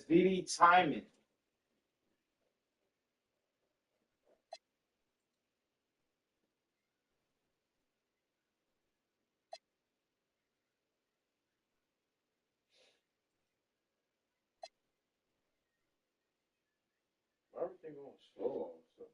VD timing. Everything going slow all of a sudden.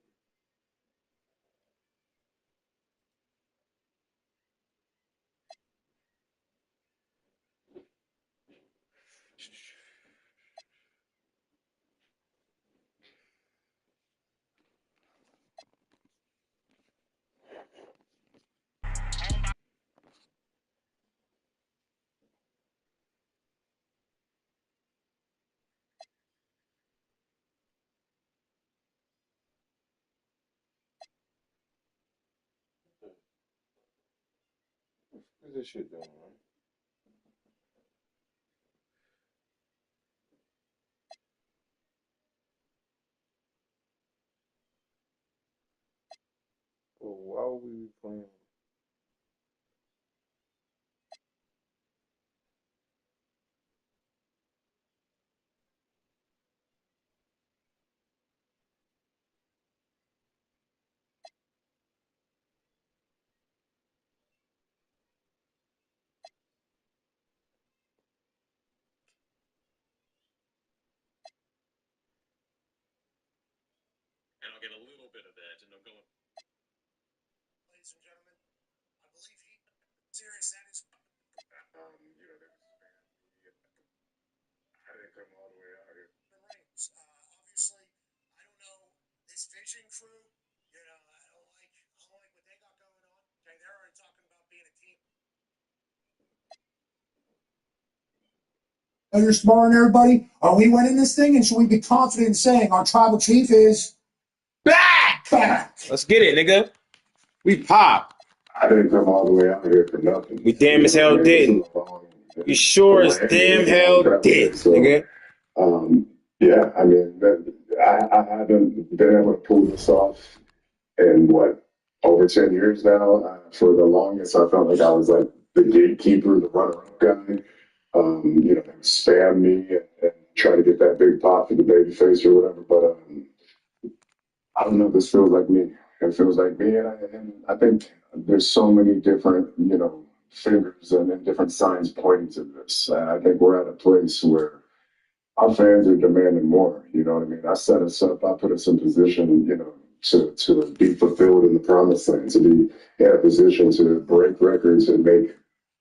What's this shit doing, man? Well, why would we be playing? And I'll get a little bit of that, and I'll go. Ladies and gentlemen, I believe he serious that is. You know, I didn't come all the way out here. The rings. Obviously, I don't know this vision crew. You know, I don't like what they got going on. Okay, they're already talking about being a team. You're smarring everybody. Are we winning this thing? And should we be confident in saying our tribal chief is back? Let's get it, nigga. We pop. I didn't come all the way out here for nothing. We damn as hell didn't. You sure as damn hell did, nigga. Yeah, I mean, I haven't been able to pull this off in over 10 years now. For the longest, I felt like I was like the gatekeeper, the runner-up guy. You know, they would spam me and try to get that big pop for the baby face or whatever. But I don't know. This feels like me. It feels like me, and I think there's so many different, you know, fingers and different signs pointing to this. I think we're at a place where our fans are demanding more. You know what I mean? I set us up. I put us in position, you know, to be fulfilled in the promised land, to be in a position to break records and make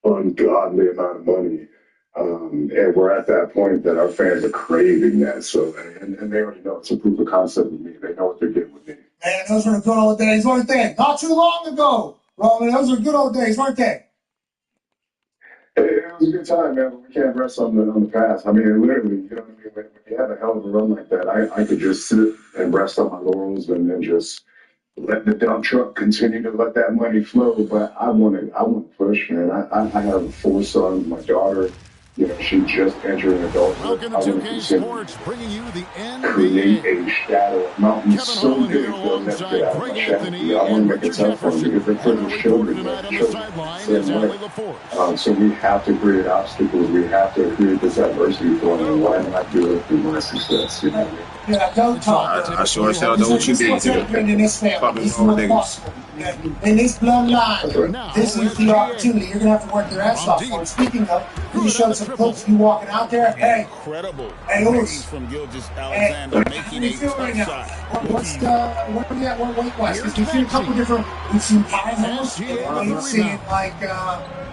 ungodly amount of money. And we're at that point that our fans are craving that. So, and they already know it's a proof of concept with me. They know what they're getting with me. Man, those were the good old days, weren't they? Not too long ago, Roman. Those were good old days, weren't they? It was a good time, man, but we can't rest on the past. I mean, literally, you know what I mean? When you have a hell of a run like that, I could just sit and rest on my laurels and then just let the dump truck continue to let that money flow. But I want to push, man. I have 4 sons. My daughter, you know, she just entered adulthood. Welcome to 2K Sports, bringing you the create NBA. a shadow of mountains so big they'll never get out of my shadow. I want to make it tough for them because they're putting children so we have to create obstacles. We have to create this adversity for them. Why not do it through my success? You know what I mean? Yeah, don't talk. I sure as hell know what you did. In this family, this is what's possible. In this bloodline, this is the opportunity. You're going to have to work your ass off for it. Speaking of, you showed some clips of you walking out there. Hey, Incredible. Hey, Lewis. From Gilgeous Alexander making a tough shot. What's where are we at? What weight wise? Because we've seen a couple different. We've seen powerhouse. We've seen like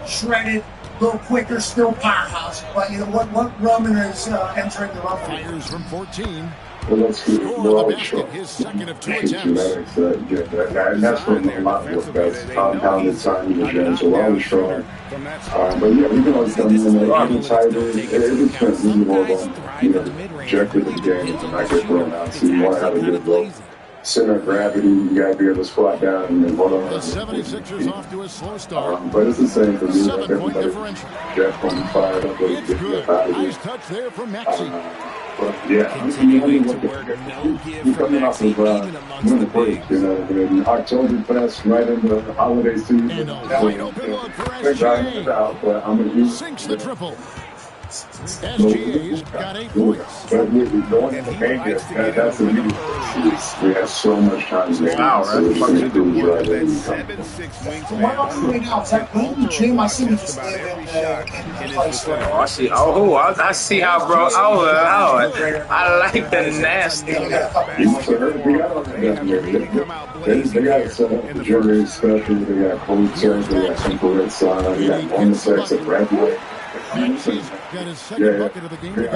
shredded, a little quicker, still powerhouse. But you know what Roman is entering the rumble. Fires from 14. Well, that's good. We're always short. His second of 2 It's attempts. genetics that get that. And that's from a lot of work. That's compounded time in the gym. So we're always strong. But yeah, we can always come in and I'm tighter. It depends. We more about, you know, objective of the game and not get thrown out. So you want to have a good look. Center of gravity, you got to be able to squat down and hold on. The 76ers off to a slow start. But it's the same for me. 7-point differential. Jeff on fire up. It's good. Nice touch there from Maxey. But yeah, Continuing to work no give from Maxey, even amongst the bigs. You know, in Oktoberfest, right in the holiday season. And a wide open look for SGA. But I'm gonna use Sinks the triple. SGA's got 8 points. But we're going in the paint here. That's the beauty. We have so much time to Wow, so we're just going to cruise right in. 7'6" What wingspan. I'm doing now is that going to the gym. I see you just live in the place where Oh, I see. Oh, I see how, bro. I like the nasty. You must have heard me out on that. They got it set up for jury special. They got cold surf. They got infrared sauna. They got bonus sex and red light. Maxey's got his second bucket of the game to go.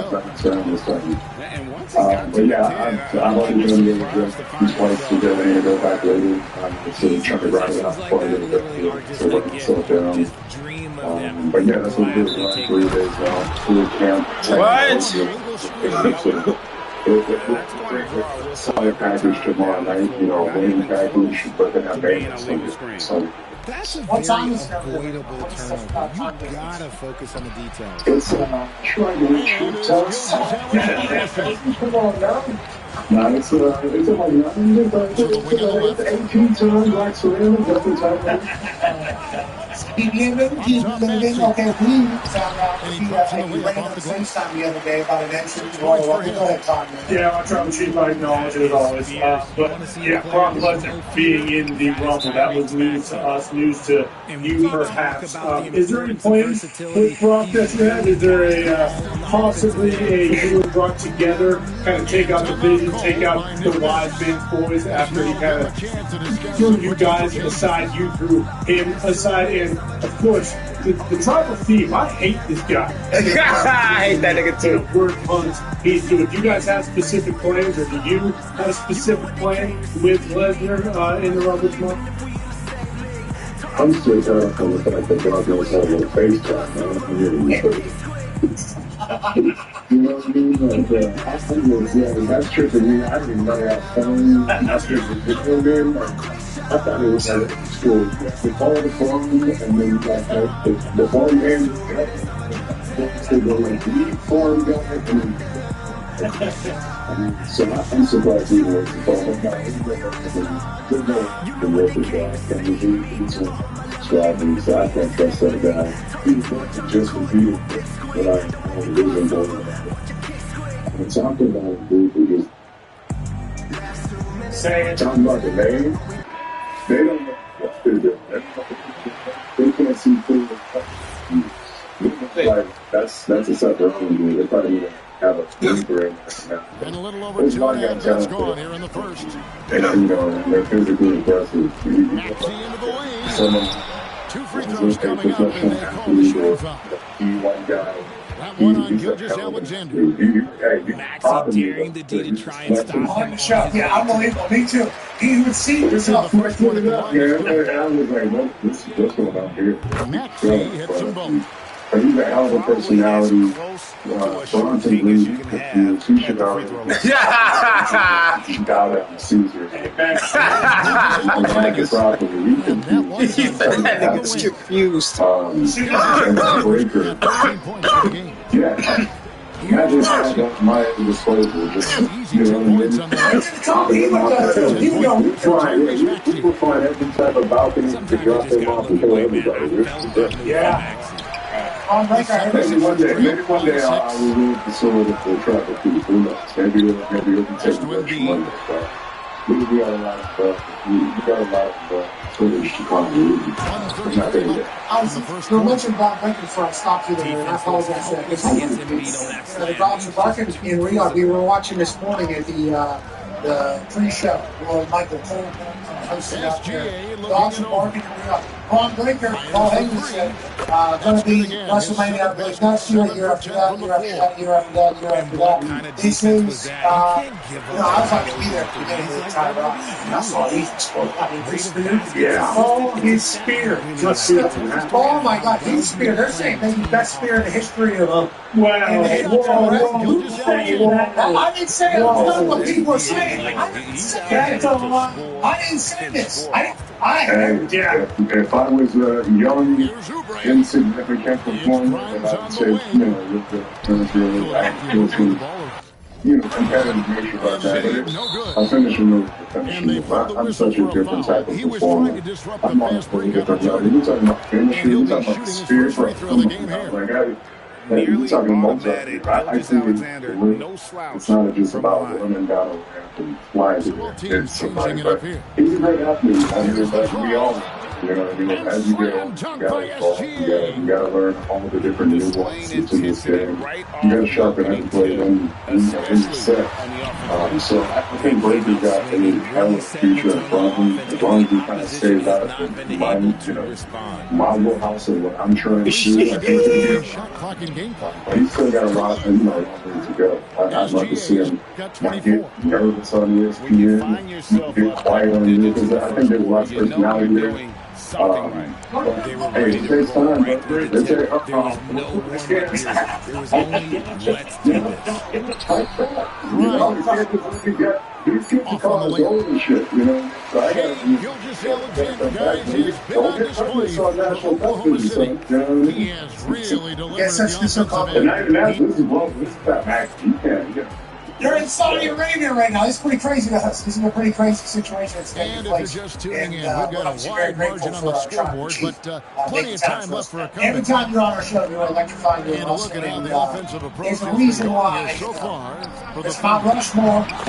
And once he But yeah, I'm only going to be able to do twice to get in and go back later. So trying to grind it out for a little bit to work myself down. But yeah, that's what we're doing. 3 days now. School camp. Solid package tomorrow night, winning package, but then I made so. That's a What time very is it? avoidable turnover. You gotta focus on the details. It's trying to reach your toes. Come on now. No, it's like 9, it's 18 times black ceramic, just in time. Okay, we found out he ran up the FaceTime the other day about an incident. Go ahead, Tom. Yeah, I try to treat my knowledge as always. But yeah, Brock Lesnar being in the Rumble, that was news to us, news to you perhaps. Is there any plans with Brock that you have? Is there possibly you and Brock together kind of take out the vision, take out the wise man's boys after he kind of threw you guys aside, you threw him aside, and of course, the tribal theme, I hate this guy. I hate that nigga too. Word puns. He's doing. Do you guys have specific plans, or do you have a specific plan with Lesnar in the Rumble tomorrow? I'm still caught on the fact that God knows how to FaceTime, man. You know what I mean? Like, that's true for me. I didn't even know that phone. That's true for me. I thought it was like school. You call the phone, and then the phone ends. They go like, leave phone guy, so I'm surprised he was the phone guy. The worker guy, and he's driving, so I can't trust that guy. He just competed when I was losing going. I'm talking about a group who just talking about the name. They don't know what to do. They can't see through the like that's a separate thing. They probably need to have a blinker in there now. And a little over 2.5 minutes gone here in the first. And they're physically aggressive. Maxey into the lane. 2 free throws coming up, and they call the shooting foul. One guy. That one on Gilgeous Alexander. Maxey daring the D to try and stop On him. the show. Yeah, unbelievable. Me too. He would see yourself. Yeah, I was like, what's going on here? Maxey hits them both. But he's a hell of a personality. Bronson Reed, he should already got it, Caesar. That nigga's confused. And Breaker. 13 points per game. Yeah. I just had at my disposal. Just, Easy 2 points on the we will find every type of balcony to drop them off and kill everybody. Yeah. Maybe one day I will leave the facility for traffic people. Who knows? Maybe it'll be taking extra money. We got a lot of footage to come. We're not there yet. You mentioned Bob Becker before I stopped you there, and I apologize for that. The Dogs of Buck in Rio, we were watching this morning at the pre-show where Michael Cole hosted out there. Dogs of Bark in Rio. Ron Breaker, Paul Heyman said, going to be WrestleMania, I believe, next year, year after that, year after that, year after that, year after that. These things, I was like to be there at the beginning of the time, and I saw these explode. His spear? Yeah. Oh, his spear. Just oh my God, his spear. They're saying maybe the best spear in the history of Well, I didn't say it. That's what people are saying. I didn't say this. If I was a young, insignificant performer, then I would say, with the competitive nature about that. I'll finish with I'm such a different type of performer. I'm on a totally different level. You're talking about finishing, you're talking about the spirit. you're talking emotions. I see Alexander, no slouch. it's not just about running down a ramp and flying through it. It's somebody, but he's a great athlete. I mean, like we all, you know what I mean? As you get older, you gotta evolve. You gotta learn all the different nuances to this game. You gotta sharpen every blade when you're set. So I think Breaker's got a hell of a future in front of him. As long as he kind of stays out of my wheelhouse of what I'm trying to do, I think he'll be fine. But he's still got a lot, to go. I'd love to see him not get nervous on ESPN, get quiet on you, because I think there's a lot of personality there. Hey, it takes time, but they say, There was only let's do this. These kids are calling gold and shit, you know? So I gotta don't get famous on national television, son. You know what I mean? Get such disappointment. And not even that, this is that Max. You can't. You're in Saudi Arabia right now. This is pretty crazy to us. This is a pretty crazy situation that's taking place. And if you're just tuning in, we've got a wide margin on the scoreboard, but plenty of time left for a comeback. Every time you're on our show, you're electrifying your muscle. And look at how the offensive approach there's a reason why. so far. It's Mount Rushmore 4. It's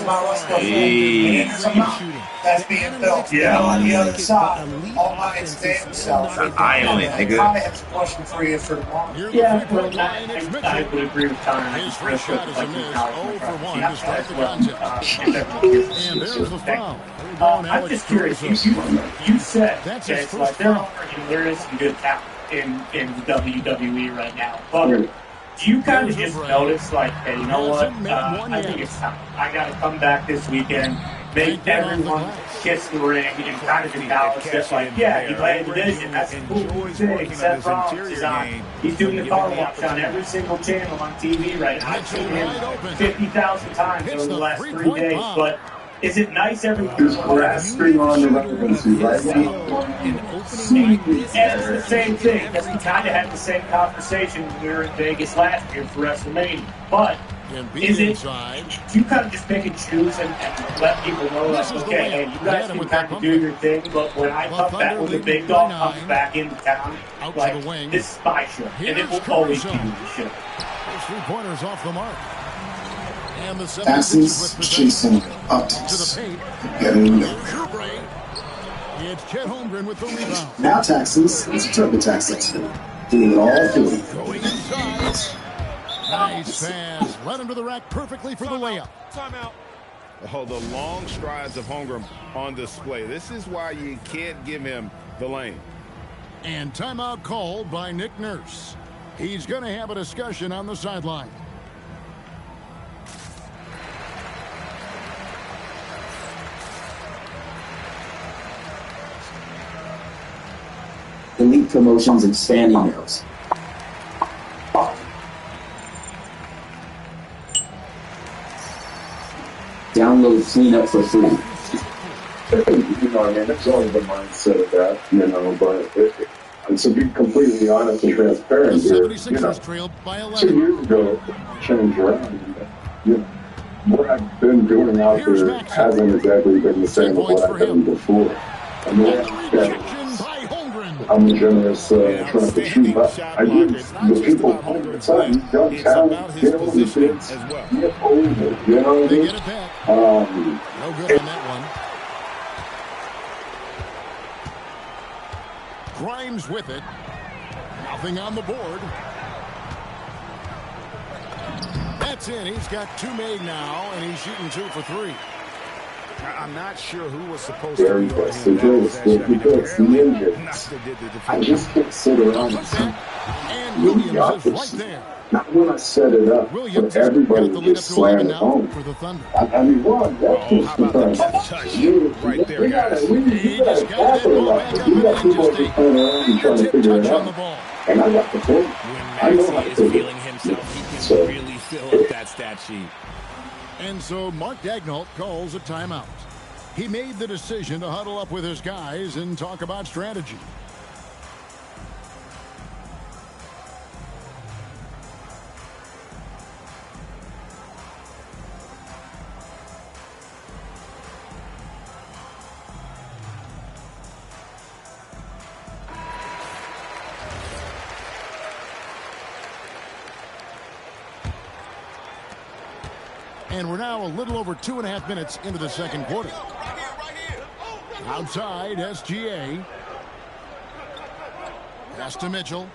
Mount Rushmore 4. And there's a mountain that's being built. Yeah. On the other side, all by its damn self. I have a question for you for tomorrow. Yeah, well, I would agree with Connor. His first shot is a miss. 0 for 1 to start the contest. And there's the foul. I'm just curious. You said that like there is some good talent in WWE right now, but do you kind of just notice like, hey, you know what? I think it's time. I got to come back this weekend, make everyone kiss the ring, and kind of acknowledge that, like, yeah, he played the division. That's a cool thing. Seth Rollins is on. He's doing the car wash on every single channel on TV right now. I've seen him 50,000 times over the last 3 days, but is it nice every just grasping on the relevancy right now? And it's the same thing, because we kind of had the same conversation when we were in Vegas last year for WrestleMania. But is it, do you kind of just pick and choose and let people know, like, okay, hey, you guys can kind of do your thing, but when I come back, when the big dog comes back into town, like, this is my show, and it will always be the show. 3-pointers off the mark. Passes, chasing, optics. Getting It's Chet Holmgren with the rebound. Now Texans is a TurboTax expert. Doing it all for you. Going inside. Nice pass. Right under the rack perfectly for the layup. Timeout. Oh, the long strides of Holmgren on display. This is why you can't give him the lane. And timeout called by Nick Nurse. He's going to have a discussion on the sideline. Elite Promotions and fan emails. Download Cleanup for free. You know, I mean, it's always the mindset of that, you know, but and to be completely honest and transparent here, you know, 2 years ago, changed around. You know, what I've been doing out there hasn't exactly been the same as what I've done before. I mean, I'm a generous trying to shoot, but I give the people all the time, young talent, get over the kids, get older, you know what I mean? No good on that one. Grimes with it. Nothing on the board. That's it. He's got 2 made now, and he's shooting 2 for 3. I'm not sure who was supposed to be because the Indians, I just can't sit around and see Williams is right there. Not when I set it up for everybody to just slam it home. I mean, that's just the thing. Right there, guys. You got to capitalize. You got people just playing around and trying to figure it out. And I got the point. I know how to figure it out. So really fill up that stat sheet. And so Mark Daigneault calls a timeout. He made the decision to huddle up with his guys and talk about strategy. And we're now a little over 2.5 minutes into the second quarter. Outside, SGA. Pass to Mitchell.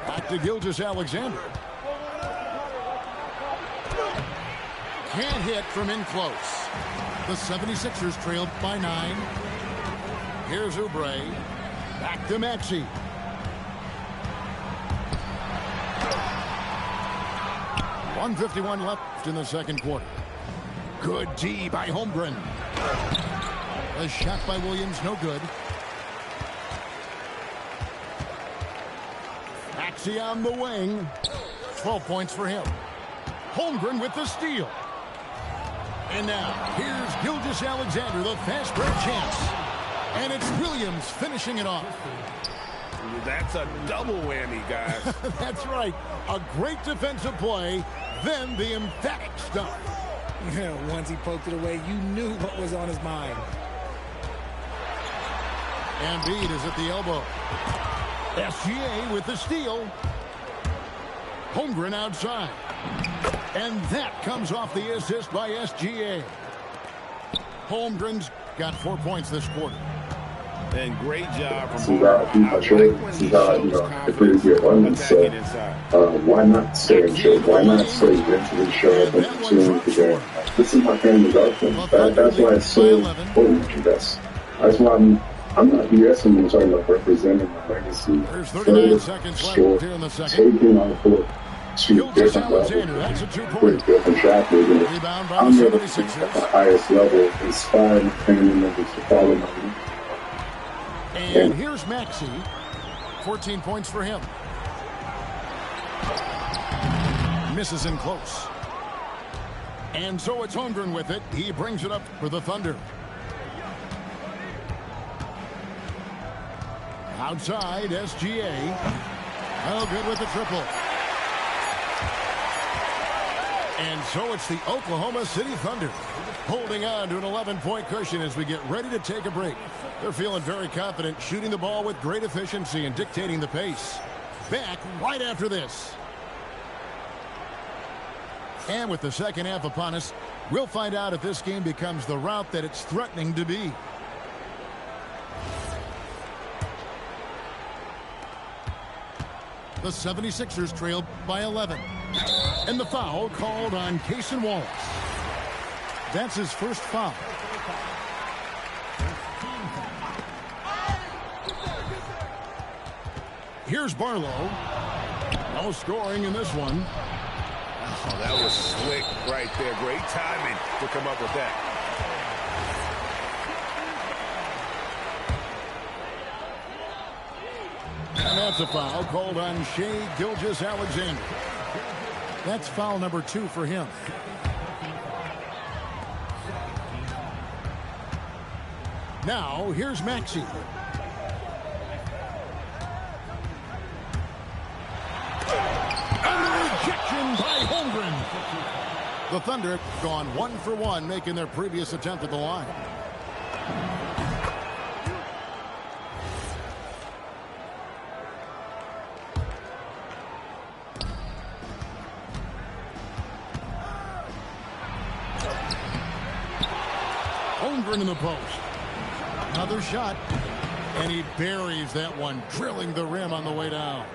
Back to Gilgeous-Alexander. Can't hit from in close. The 76ers trailed by 9. Here's Oubre. Back to Maxey. .151 left in the second quarter. Good D by Holmgren. A shot by Williams, no good. Maxey on the wing. 12 points for him. Holmgren with the steal. And now, here's Gilgeous-Alexander, the fast break chance. And it's Williams finishing it off. That's a double whammy, guys. That's right. A great defensive play, then the emphatic stuff. Yeah, once he poked it away, you knew what was on his mind. Embiid is at the elbow. SGA with the steal. Holmgren outside. And that comes off the assist by SGA. Holmgren's got 4 points this quarter. And great job from the pretty good one. So, why not stay in shape? Why not stay mentally sharp and tuned together? This is my family's outcome. That's why it's so important to us. That's why I'm not BSing when I'm talking about representing my legacy. There's 39 seconds left here in the second. Taking on the court to different levels, that's a 2-pointer. different shot movement. Rebound by I'm the able to, 76ers. at the highest level, inspire my family members to follow my lead. And here's Maxey. 14 points for him. Misses in close. And so it's Holmgren with it. He brings it up for the Thunder. Outside, SGA. Oh, good with the triple. And so it's the Oklahoma City Thunder holding on to an 11-point cushion as we get ready to take a break. They're feeling very confident, shooting the ball with great efficiency and dictating the pace. Back right after this. And with the second half upon us, we'll find out if this game becomes the route that it's threatening to be. The 76ers trailed by 11. And the foul called on Cason Wallace. That's his first foul. Here's Barlow. No scoring in this one. Oh, that was slick right there. Great timing to come up with that. And that's a foul called on Shai Gilgeous-Alexander. That's foul number 2 for him. Now, here's Maxey. And the rejection by Holmgren. The Thunder have gone 1 for 1, making their previous attempt at the line. Holmgren in the post. Another shot. And he buries that one, drilling the rim on the way down.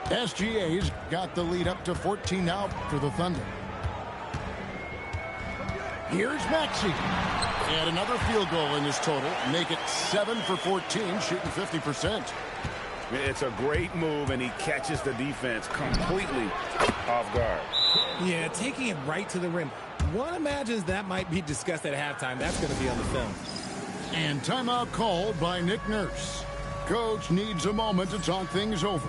SGA's got the lead up to 14 now for the Thunder. Here's Maxey. And another field goal in this total. Make it 7 for 14, shooting 50%. It's a great move, and he catches the defense completely off guard. Yeah, taking it right to the rim. One imagines that might be discussed at halftime. That's going to be on the film. And timeout called by Nick Nurse. Coach needs a moment to talk things over.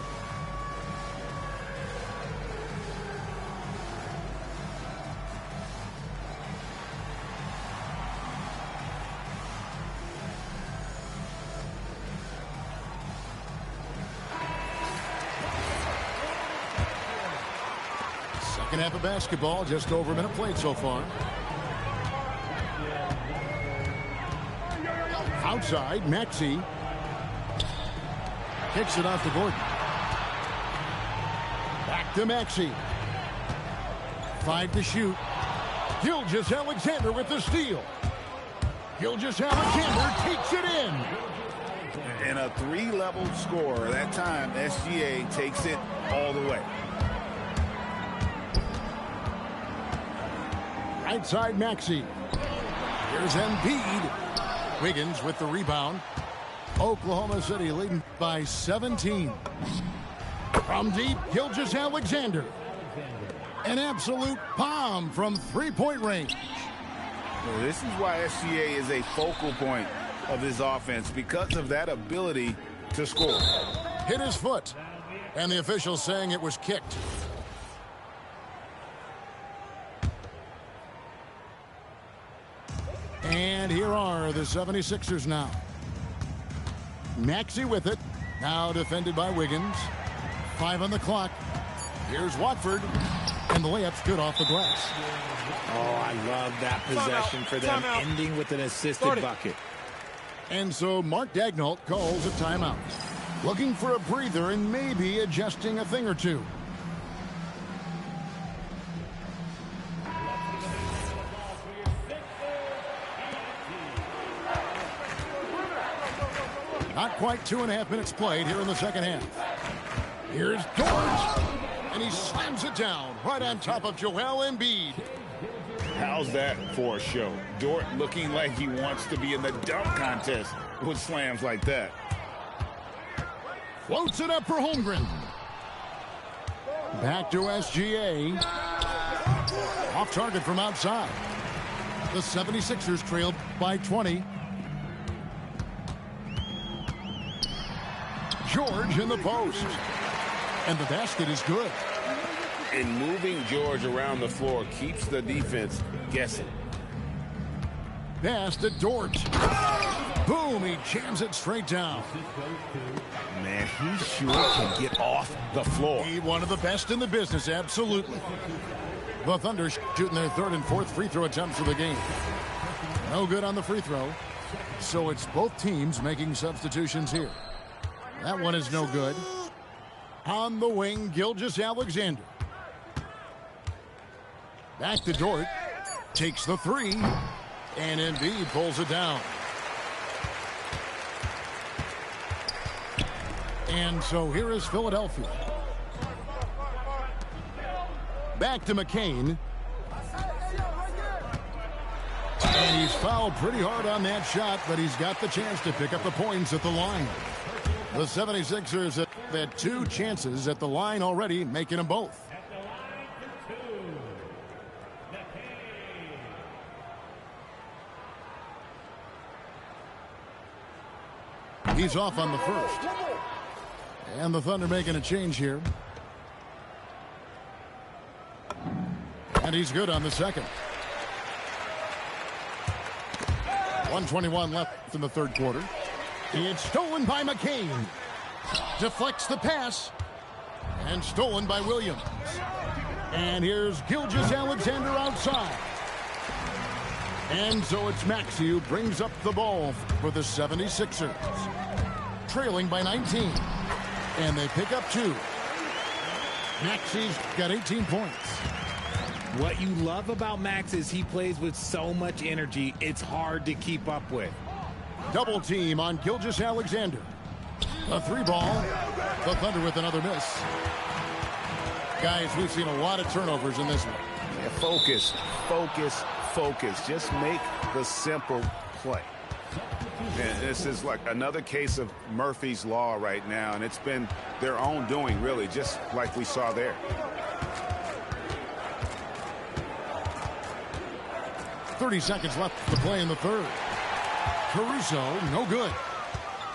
Second half of basketball, just over a minute played so far. Outside, Maxey kicks it off to Gordon. Back to Maxey. 5 to shoot. Gilgeous-Alexander with the steal. Gilgeous-Alexander takes it in. And a 3-level score. That time, SGA takes it all the way. Right side, Maxey. Here's Embiid. Wiggins with the rebound. Oklahoma City leading by 17. From deep, Gilgeous-Alexander. An absolute bomb from three-point range. Well, this is why SGA is a focal point of this offense, because of that ability to score. Hit his foot, and the officials saying it was kicked. And here are the 76ers now. Maxey with it. Now defended by Wiggins. 5 on the clock. Here's Watford. And the layup's good off the glass. Oh, I love that possession for them, ending with an assisted bucket. And so Mark Daigneault calls a timeout. Looking for a breather and maybe adjusting a thing or two. Not quite 2.5 minutes played here in the second half. Here's Dort. And he slams it down right on top of Joel Embiid. How's that for a show? Dort looking like he wants to be in the dunk contest with slams like that. Floats it up for Holmgren. Back to SGA. Off target from outside. The 76ers trailed by 20. George in the post. And the basket is good. And moving George around the floor keeps the defense guessing. Pass to Dort. Boom, he jams it straight down. Man, he sure can get off the floor. He one of the best in the business, absolutely. The Thunder shooting their third and fourth free throw attempts of the game. No good on the free throw. So it's both teams making substitutions here. That one is no good. On the wing, Gilgeous-Alexander. Back to Dort. Takes the three. And Embiid pulls it down. And so here is Philadelphia. Back to McCain. And he's fouled pretty hard on that shot, but he's got the chance to pick up the points at the line. The 76ers have had 2 chances at the line already, making them both. He's off on the first. And the Thunder making a change here. And he's good on the second. 1:21 left in the third quarter. It's stolen by McCain. Deflects the pass. And stolen by Williams. And here's Gilgeous-Alexander outside. And so it's Maxey who brings up the ball for the 76ers. Trailing by 19. And they pick up 2. Maxey's got 18 points. What you love about Max is he plays with so much energy, it's hard to keep up with. Double team on Gilgeous-Alexander. A 3-ball. The Thunder with another miss. Guys, we've seen a lot of turnovers in this one. Yeah, focus, focus, focus. Just make the simple play. And this is like another case of Murphy's Law right now, and it's been their own doing, really, just like we saw there. .30 seconds left to play in the third. Caruso, no good.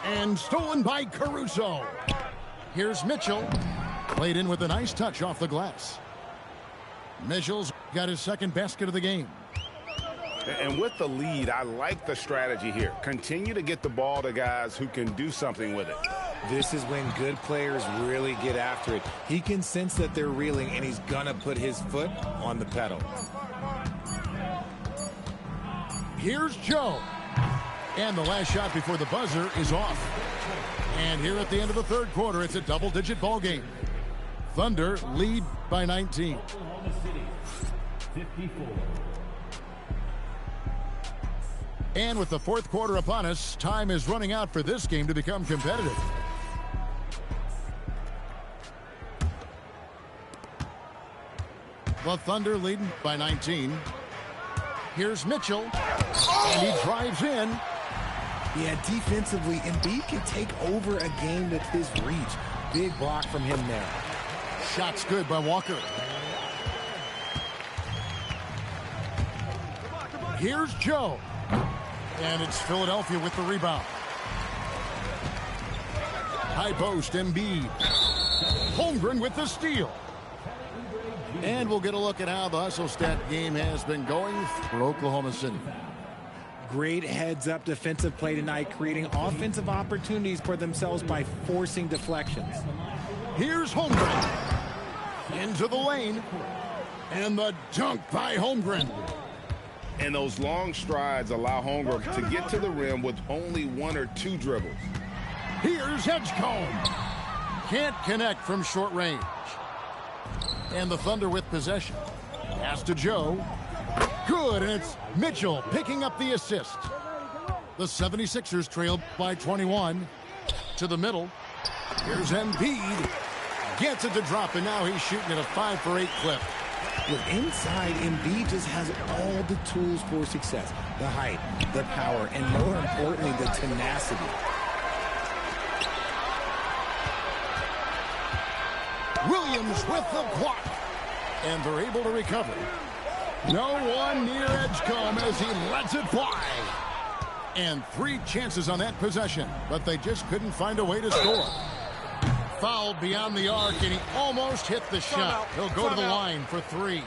And stolen by Caruso. Here's Mitchell. Played in with a nice touch off the glass. Mitchell's got his second basket of the game. And with the lead, I like the strategy here. Continue to get the ball to guys who can do something with it. This is when good players really get after it. He can sense that they're reeling, and he's going to put his foot on the pedal. Here's Joe. And the last shot before the buzzer is off. And here at the end of the third quarter, it's a double-digit ball game. Thunder lead by 19. And with the fourth quarter upon us, time is running out for this game to become competitive. The Thunder leading by 19. Here's Mitchell, and he drives in. Yeah, defensively, Embiid can take over a game with his reach. Big block from him there. Shot's good by Walker. Here's Joe. And it's Philadelphia with the rebound. High post, Embiid. Holmgren with the steal. And we'll get a look at how the hustle stat game has been going for Oklahoma City. Great heads-up defensive play tonight, creating offensive opportunities for themselves by forcing deflections. Here's Holmgren. Into the lane. And the dunk by Holmgren. And those long strides allow Holmgren to get to the rim with only 1 or 2 dribbles. Here's Edgecombe. Can't connect from short range. And the Thunder with possession. Pass to Joe. Good, and it's Mitchell picking up the assist. The 76ers trail by 21. To the middle. Here's Embiid. Gets it to drop, and now he's shooting at a 5 for 8 clip. With inside, Embiid just has all the tools for success. The height, the power, and more importantly, the tenacity. Williams with the block. And they're able to recover. No one near Edgecombe as he lets it fly. And 3 chances on that possession, but they just couldn't find a way to score. Fouled beyond the arc, and he almost hit the shot. He'll go to the line for 3.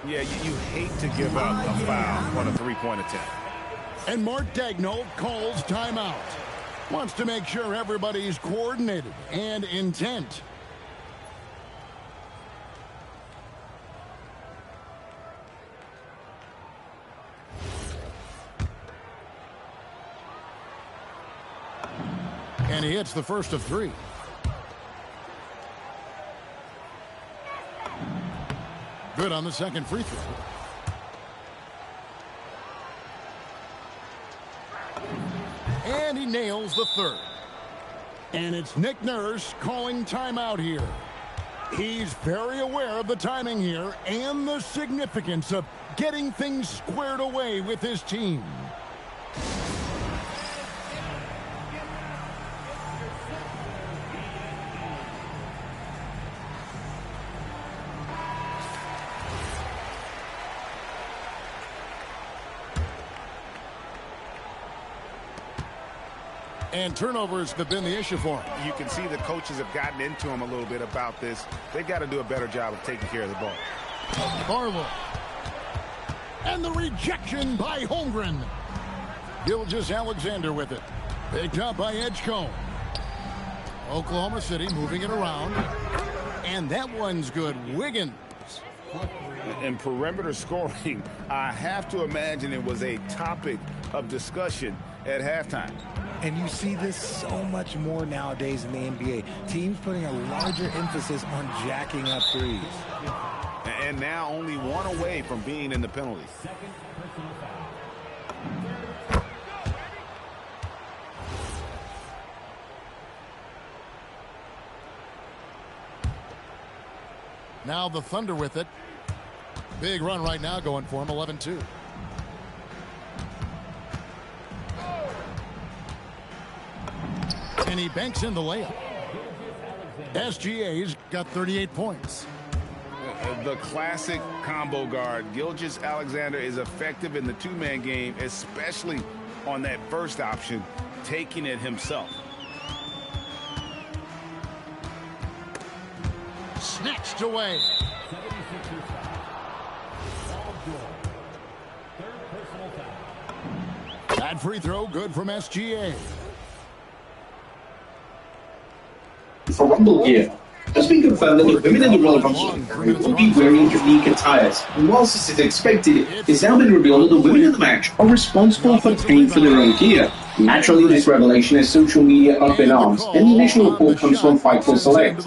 Yeah, you hate to give up a foul on a 3-point attempt. And Mark Daigneault calls timeout. Wants to make sure everybody's coordinated and intent. And he hits the first of 3. Good on the second free throw. And he nails the third. And it's Nick Nurse calling timeout here. He's very aware of the timing here and the significance of getting things squared away with his team. And turnovers have been the issue for him. You can see the coaches have gotten into him a little bit about this. They've got to do a better job of taking care of the ball. Barlow. And the rejection by Holmgren. Gilgeous-Alexander with it. Picked up by Edgecombe. Oklahoma City moving it around. And that one's good. Wiggins. In perimeter scoring, I have to imagine it was a topic of discussion at halftime. And you see this so much more nowadays in the NBA. Teams putting a larger emphasis on jacking up threes. And now only 1 away from being in the penalty. Now the Thunder with it. Big run right now going for him, 11-2. And he banks in the layup. SGA's got 38 points. The classic combo guard. Gilgeous-Alexander is effective in the 2-man game, especially on that first option, taking it himself. Snatched away. That free throw good from SGA. For Rumble Gear, it has been confirmed that the women in the Royal Rumble will be wearing unique attires. And whilst this is expected, it's now been revealed that the women in the match are responsible for paying for their own gear. Naturally, this revelation has social media up in arms, and the initial report comes from Fightful Select.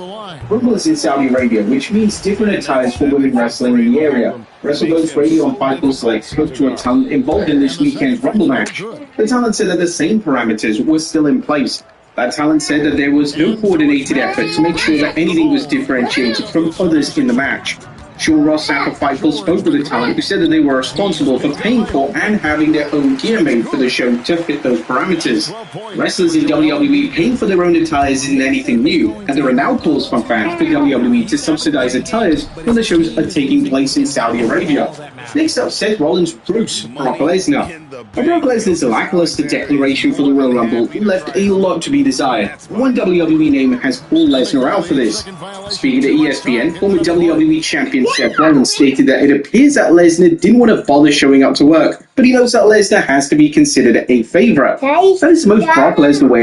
Rumble is in Saudi Arabia, which means different attires for women wrestling in the area. WrestleGoats Radio on Fightful Select spoke to a talent involved in this weekend's Rumble match. The talent said that the same parameters were still in place. That talent said that there was no coordinated effort to make sure that anything was differentiated from others in the match. Sean Ross Sapp of Fightful spoke with the talent who said that they were responsible for paying for and having their own gear made for the show to fit those parameters. Wrestlers in WWE paying for their own attires isn't anything new, and there are now calls from fans for WWE to subsidize attires when the shows are taking place in Saudi Arabia. Next up, Seth Rollins Bruce Brock Lesnar. Brock Lesnar's lackluster declaration for the Royal Rumble left a lot to be desired. One WWE name has called Lesnar out for this. Speaking to ESPN, former WWE champion Seth Rollins stated that it appears that Lesnar didn't want to bother showing up to work, but he knows that Lesnar has to be considered a favorite. That is the most Brock Lesnar way